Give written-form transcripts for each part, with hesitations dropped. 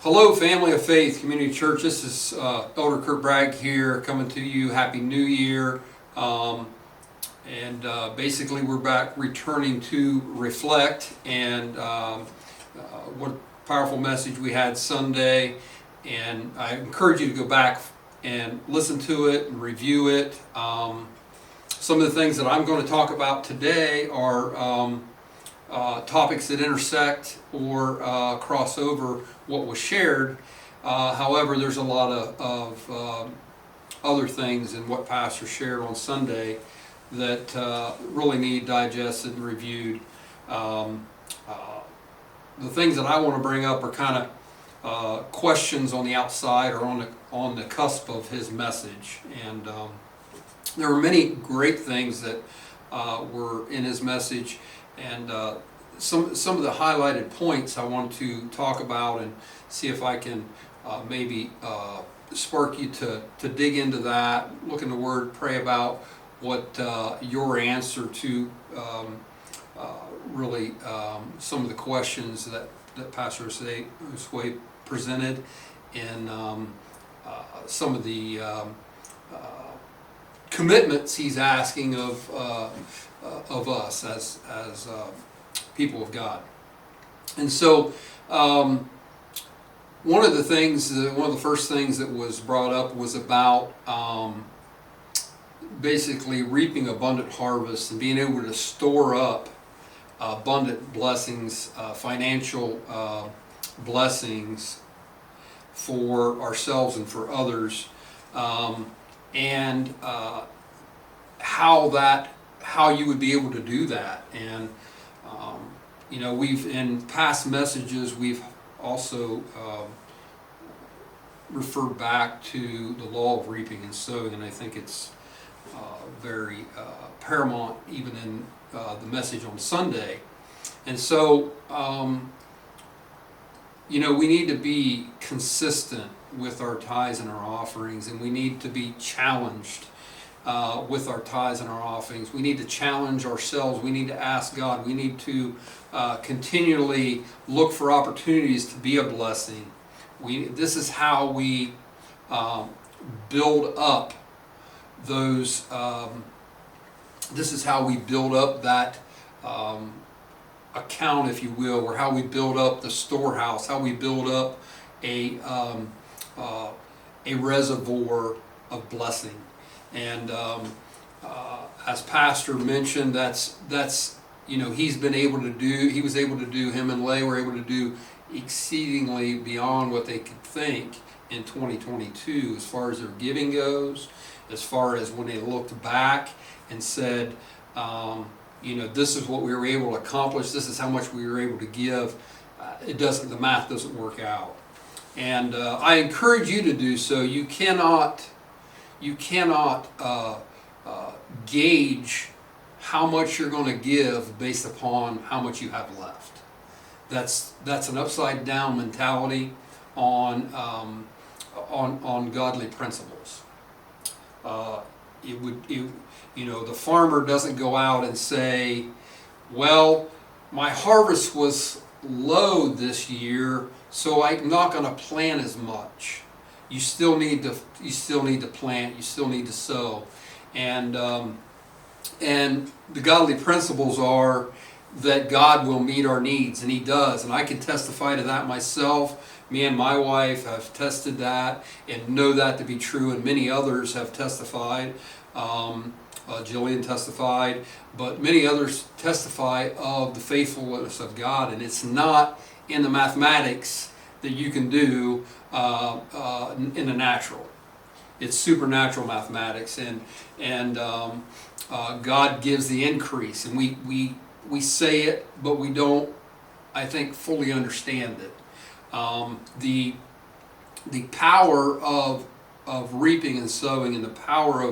Hello, family of faith, community church. This is Elder Curt Bragg here, coming to you. Happy New Year. Basically, we're back returning to reflect, and what a powerful message we had Sunday. And I encourage you to go back and listen to it and review it. Some of the things that I'm going to talk about today are topics that intersect or cross over what was shared. However, there's a lot of other things in what Pastor shared on Sunday that really need digested and reviewed. The things that I want to bring up are kind of questions on the outside or on the cusp of his message. And there were many great things that were in his message. And some of the highlighted points I want to talk about and see if I can maybe spark you to dig into that, look in the Word, pray about what your answer to really some of the questions that Pastor Josue presented, and some of the commitments he's asking of us as people of God. And so one of the first things that was brought up was about basically reaping abundant harvests and being able to store up abundant blessings, financial blessings for ourselves and for others, and how you would be able to do that. And we've in past messages we've also referred back to the law of reaping and sowing, and I think it's very paramount even in the message on Sunday. And so we need to be consistent with our tithes and our offerings, and we need to be challenged with our tithes and our offerings. We need to challenge ourselves. We need to ask God. We need to continually look for opportunities to be a blessing. This is how we build up those. This is how we build up that account, if you will, or how we build up the storehouse, how we build up a reservoir of blessing. And as Pastor mentioned, that's he was able to do, him and Lay were able to do exceedingly beyond what they could think in 2022 as far as their giving goes, as far as when they looked back and said, this is what we were able to accomplish, this is how much we were able to give. The math doesn't work out. And I encourage you to do so. You cannot gauge how much you're going to give based upon how much you have left. That's an upside down mentality on godly principles. The farmer doesn't go out and say, well, my harvest was low this year, so I'm not going to plant as much. You still need to plant. You still need to sow, and the godly principles are that God will meet our needs, and He does. And I can testify to that myself. Me and my wife have tested that and know that to be true, and many others have testified. Jillian testified, but many others testify of the faithfulness of God, and it's not in the mathematics that you can do in the natural. It's supernatural mathematics, and God gives the increase, and we say it, but we don't, I think, fully understand it. The power of reaping and sowing, and the power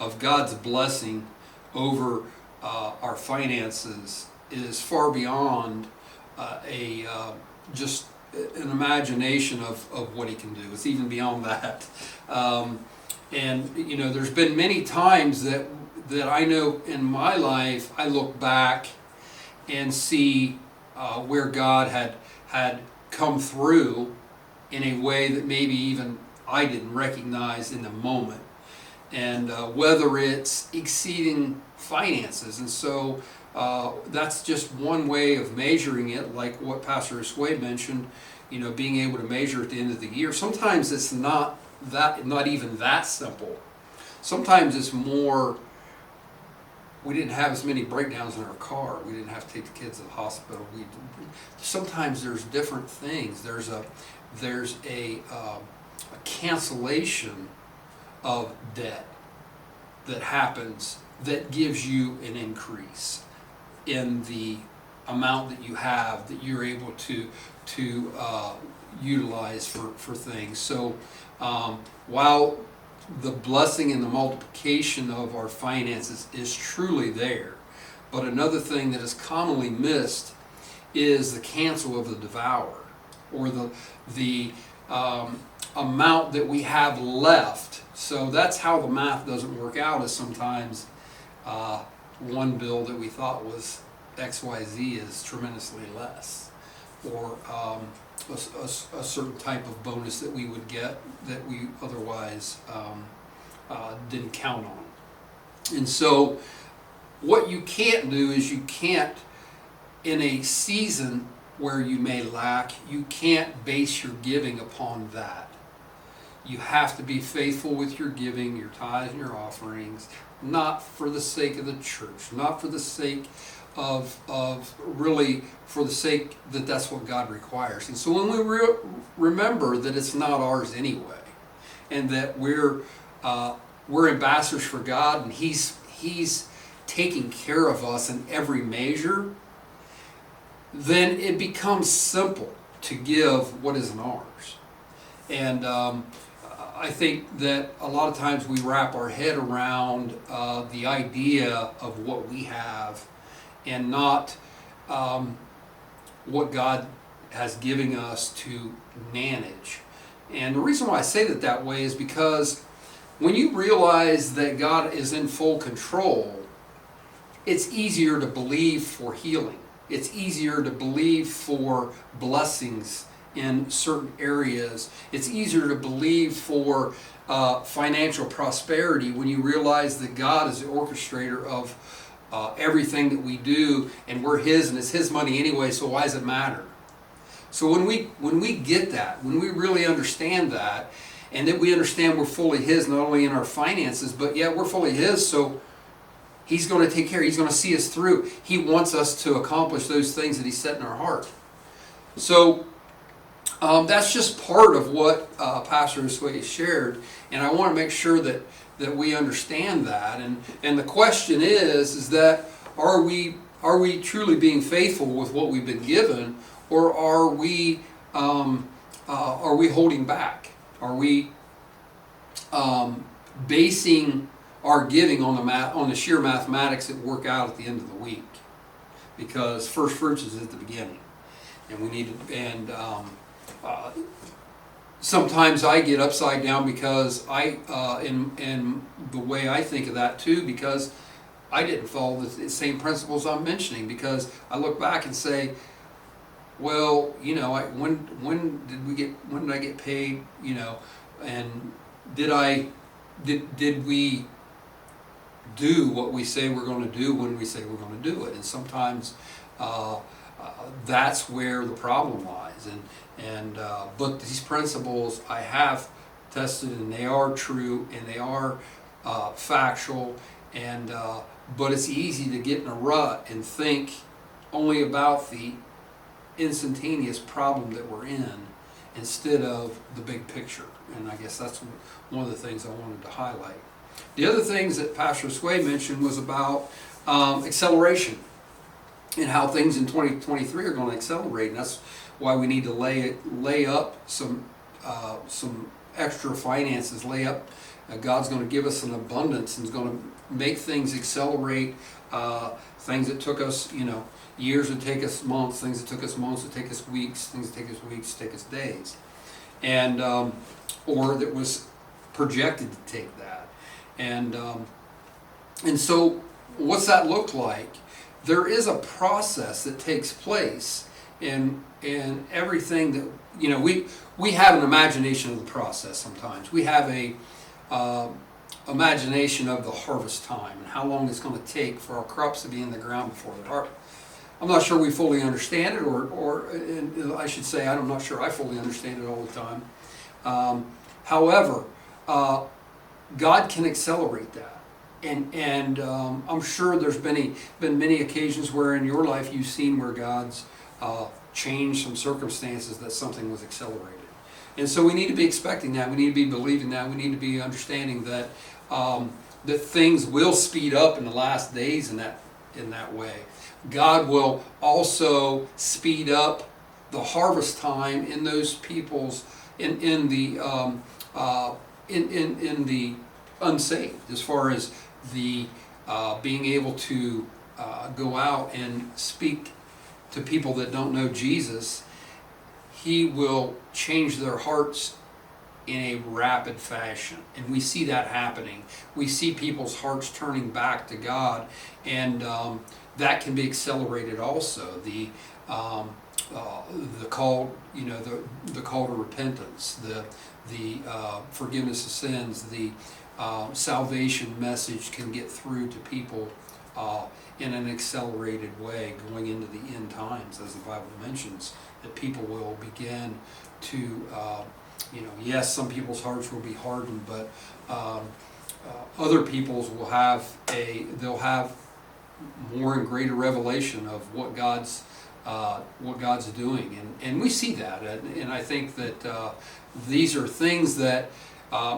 of God's blessing over our finances is far beyond just an imagination of what He can do. It's even beyond that. There's been many times that I know in my life I look back and see where God had come through in a way that maybe even I didn't recognize in the moment. And whether it's exceeding finances. And so that's just one way of measuring it, like what Pastor Josue mentioned, being able to measure at the end of the year. Sometimes it's not even that simple. Sometimes it's more, we didn't have as many breakdowns in our car. We didn't have to take the kids to the hospital. Sometimes there's different things. There's a cancellation of debt that happens that gives you an increase in the amount that you have that you're able to utilize for things. So while the blessing and the multiplication of our finances is truly there, but another thing that is commonly missed is the cancel of the devourer, or the amount that we have left. So that's how the math doesn't work out, is sometimes one bill that we thought was XYZ is tremendously less, or a certain type of bonus that we would get that we otherwise didn't count on. And so what you can't do is you can't, in a season where you may lack, you can't base your giving upon that. You have to be faithful with your giving, your tithes and your offerings, not for the sake of the church, not for the sake of really for the sake that that's what God requires. And so when we remember that it's not ours anyway, and that we're ambassadors for God, and He's taking care of us in every measure, then it becomes simple to give what isn't ours. And I think that a lot of times we wrap our head around the idea of what we have, and not what God has given us to manage. And the reason why I say that way is because when you realize that God is in full control, it's easier to believe for healing. It's easier to believe for blessings in certain areas. It's easier to believe for financial prosperity when you realize that God is the orchestrator of everything that we do, and we're His, and it's His money anyway, so why does it matter? So when we get that, when we really understand that, and that we understand we're fully His, not only in our finances, but yet we're fully His, so He's going to take care, He's going to see us through. He wants us to accomplish those things that He set in our heart. So that's just part of what Pastor Josue shared, and I want to make sure that we understand that. And the question is that are we truly being faithful with what we've been given, or are we holding back? Are we basing our giving on the sheer mathematics that work out at the end of the week? Because first fruits is at the beginning, and we need to. Sometimes I get upside down because in the way I think of that too, because I didn't follow the same principles I'm mentioning. Because I look back and say, well, when did I get paid? And did we do what we say we're going to do when we say we're going to do it? And sometimes that's where the problem lies. But these principles I have tested, and they are true, and they are factual. But it's easy to get in a rut and think only about the instantaneous problem that we're in, instead of the big picture. And I guess that's one of the things I wanted to highlight. The other things that Pastor Josue mentioned was about acceleration, and how things in 2023 are going to accelerate. And that's why we need to lay up some extra finances. God's going to give us an abundance, and is going to make things accelerate. Things that took us, years would take us months. Things that took us months would take us weeks. Things that take us weeks take us days, and or that was projected to take that. And so, what's that look like? There is a process that takes place and everything that, you know, we have an imagination of the process sometimes. We have a imagination of the harvest time and how long it's going to take for our crops to be in the ground before they're harvested. I'm not sure we fully understand it, or I should say, I'm not sure I fully understand it all the time. However, God can accelerate that, and I'm sure there's been many occasions where in your life you've seen where God's changed some circumstances that something was accelerated. And so we need to be expecting that. We need to be believing that. We need to be understanding that that things will speed up in the last days in that way. God will also speed up the harvest time in those people's in the unsaved, as far as the being able to go out and speak to people that don't know Jesus. He will change their hearts in a rapid fashion, and we see that happening. We see people's hearts turning back to God, and that can be accelerated also. The call, the call to repentance, the forgiveness of sins, the salvation message can get through to people in an accelerated way going into the end times, as the Bible mentions, that people will begin to, yes, some people's hearts will be hardened, but other people's will they'll have more and greater revelation of what God's doing, and we see that, and I think that these are things that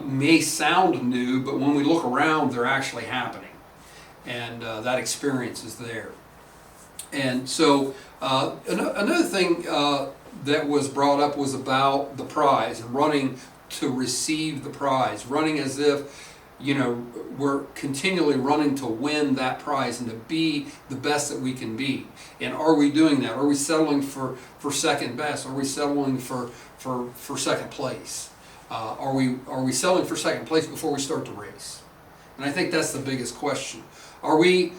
may sound new, but when we look around, they're actually happening, and that experience is there. And so another thing that was brought up was about the prize and running to receive the prize, running as if we're continually running to win that prize and to be the best that we can be. And are we doing that? Are we settling for second best? Are we settling for second place? Are we settling for second place before we start the race? And I think that's the biggest question. Are we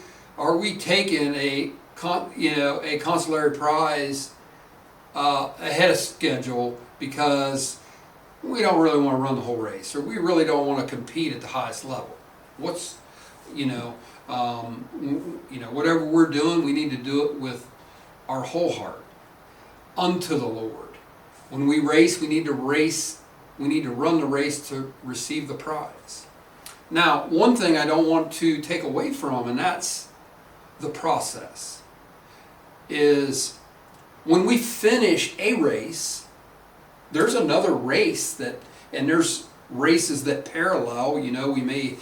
taking a consolatory prize ahead of schedule because we don't really want to run the whole race, or we really don't want to compete at the highest level? Whatever we're doing, we need to do it with our whole heart unto the Lord. When we race, we need to run the race to receive the prize. Now, one thing I don't want to take away from, and that's the process, is when we finish a race, there's another race and there's races that parallel. We may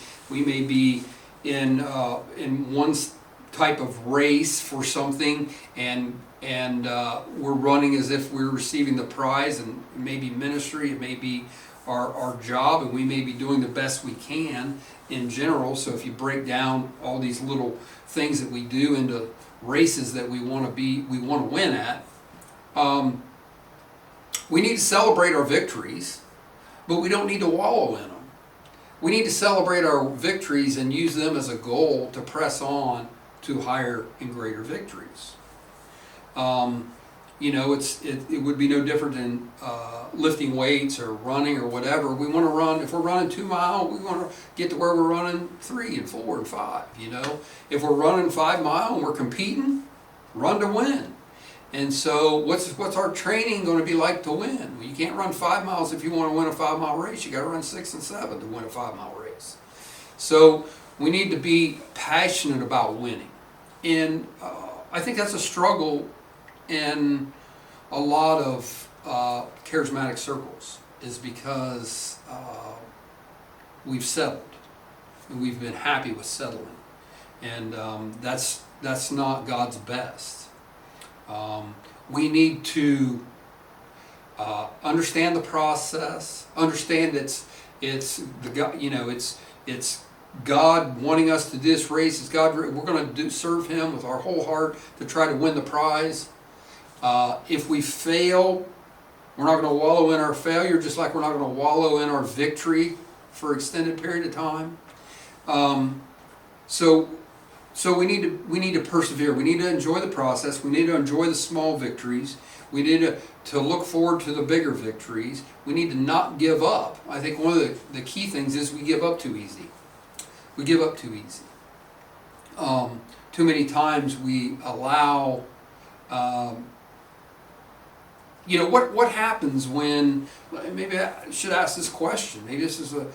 be in one type of race for something, and we're running as if we're receiving the prize, and it may be ministry, it may be our job, and we may be doing the best we can in general. So if you break down all these little things that we do into races that we want to win at, we need to celebrate our victories, but we don't need to wallow in them. We need to celebrate our victories and use them as a goal to press on to higher and greater victories. It would be no different than lifting weights or running or whatever. We want to run. If we're running 2 miles, we want to get to where we're running 3 and 4 and 5. If we're running 5 miles and we're competing, run to win. And so what's our training going to be like to win? Well, you can't run 5 miles if you want to win a 5-mile race. You got to run 6 and 7 to win a 5-mile race. So we need to be passionate about winning. And I think that's a struggle in a lot of charismatic circles, is because we've settled and we've been happy with settling, and that's not God's best. We need to understand the process, understand it's God wanting us to do this race. It's God. We're going to serve Him with our whole heart to try to win the prize. If we fail, we're not going to wallow in our failure, just like we're not going to wallow in our victory for an extended period of time. So So we need to persevere. We need to enjoy the process. We need to enjoy the small victories. We need to look forward to the bigger victories. We need to not give up. I think one of the key things is we give up too easy. We give up too easy. Too many times we allow, what happens when, maybe I should ask this question. Maybe this is a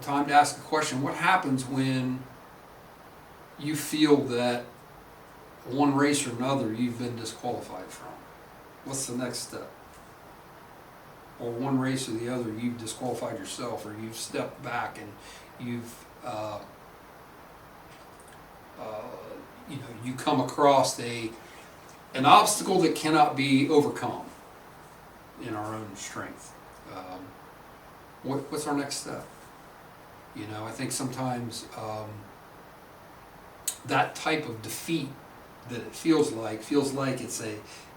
time to ask a question. What happens when you feel that one race or another you've been disqualified from? What's the next step? Or one race or the other you've disqualified yourself, or you've stepped back and you've you come across an obstacle that cannot be overcome in our own strength. What's our next step? I think sometimes that type of defeat that it feels like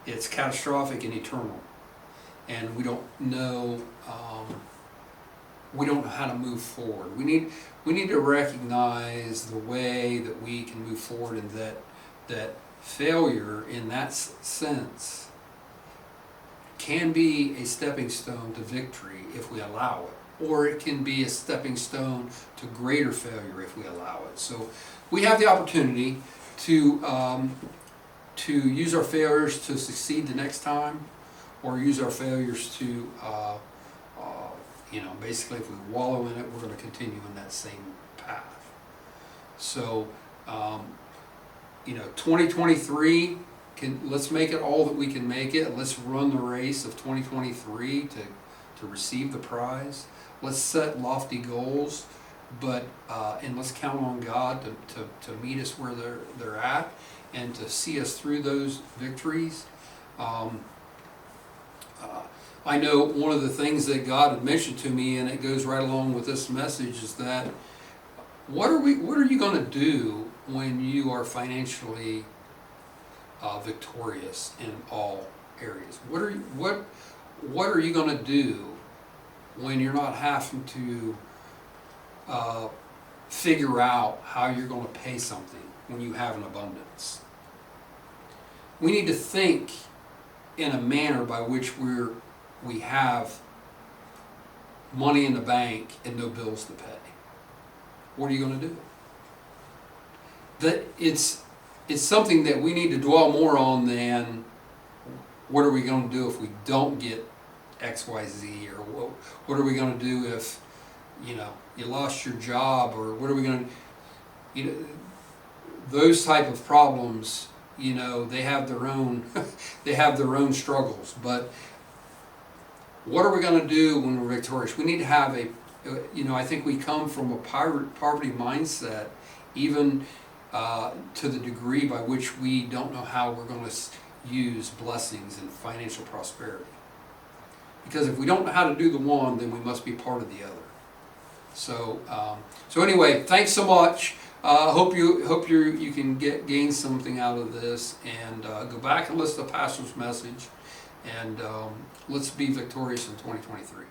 it's catastrophic and eternal, and we don't know how to move forward. We need to recognize the way that we can move forward, and that failure in that sense can be a stepping stone to victory if we allow it, or it can be a stepping stone to greater failure if we allow it. So we have the opportunity to use our failures to succeed the next time, or use our failures to basically, if we wallow in it, we're going to continue in that same path. So 2023, let's make it all that we can make it. Let's run the race of 2023 to receive the prize. Let's set lofty goals, but and let's count on God to meet us where they're at, and to see us through those victories. I know one of the things that God had mentioned to me, and it goes right along with this message, is that what are you going to do when you are financially victorious in all areas? What are you going to do when you're not having to figure out how you're going to pay something when you have an abundance? We need to think in a manner by which we have money in the bank and no bills to pay. What are you going to do? That it's something that we need to dwell more on than what are we going to do if we don't get X, Y, Z, or what are we going to do if you lost your job, or what are we going to those type of problems. They have their own struggles, but what are we going to do when we're victorious? We need to have I think we come from a poverty mindset, even to the degree by which we don't know how we're going to use blessings and financial prosperity. Because if we don't know how to do the one, then we must be part of the other. So anyway, thanks so much. Hope you can gain something out of this, and go back and listen to Pastor's message, and let's be victorious in 2023.